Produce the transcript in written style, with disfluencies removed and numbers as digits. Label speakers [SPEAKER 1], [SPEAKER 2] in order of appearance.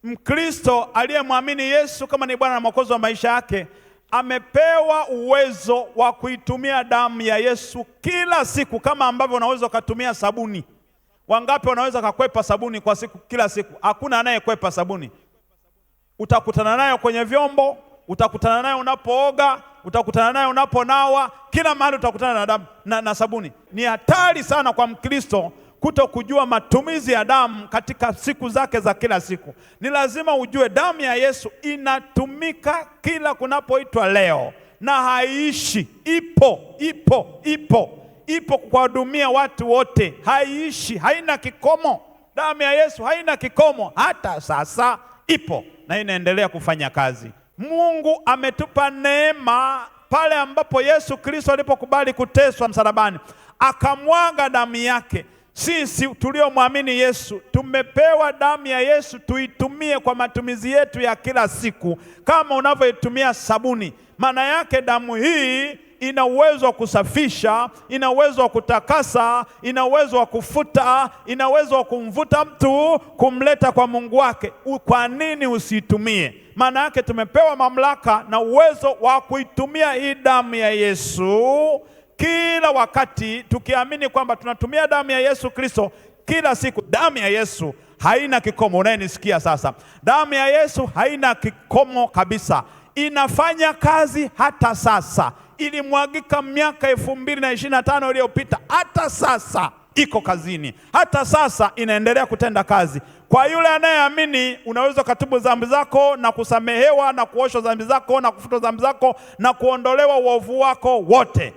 [SPEAKER 1] Mkristo aliyemwamini Yesu kama ni Bwana na Mwokozi wa maisha yake amepewa uwezo wa kuitumia damu ya Yesu kila siku, kama ambavyo unaweza kutumia sabuni. Wangapi wanaweza kukwepa sabuni kwa siku, kila siku? Hakuna anayekwepa sabuni. Utakutana nayo kwenye vyombo, utakutana nayo unapooga, utakutana nayo unaponawa, kila mahali utakutana na damu na sabuni. Ni hatari sana kwa Mkristo kuto kujua matumizi ya damu katika siku zake za kila siku. Ni lazima ujue damu ya Yesu inatumika kila kunapoitwa leo, na haiishi. Ipo kuwahudumia watu wote, haiishi, haina kikomo. Damu ya Yesu haina kikomo, hata sasa ipo na inaendelea kufanya kazi. Mungu ametupa neema pale ambapo Yesu Kristo alipokubali kuteswa msalabani, akamwaga damu yake. Sisi tuliomwamini Yesu tumepewa damu ya Yesu tuitumie kwa matumizi yetu ya kila siku, kama unavyoitumia sabuni. Maana yake damu hii ina uwezo wa kusafisha, ina uwezo wa kutakasa, ina uwezo wa kufuta, ina uwezo wa kumvuta mtu kumleta kwa Mungu wake. Kwa nini usiitumie? Maana yake tumepewa mamlaka na uwezo wa kuitumia hii damu ya Yesu kila wakati, tukiamini kwamba tunatumia damu ya Yesu Kristo kila siku. Damu ya Yesu haina kikomo. Unayenisikia sasa, damu ya Yesu haina kikomo kabisa. Inafanya kazi hata sasa. Ilimwagika miaka 2025 iliyopita, hata sasa iko kazini, hata sasa inaendelea kutenda kazi. Kwa yule anayeamini, unaweza katubu dhambi zako na kusamehewa na kuoshwa dhambi zako na kufutwa dhambi zako na kuondolewa uovu wako wote.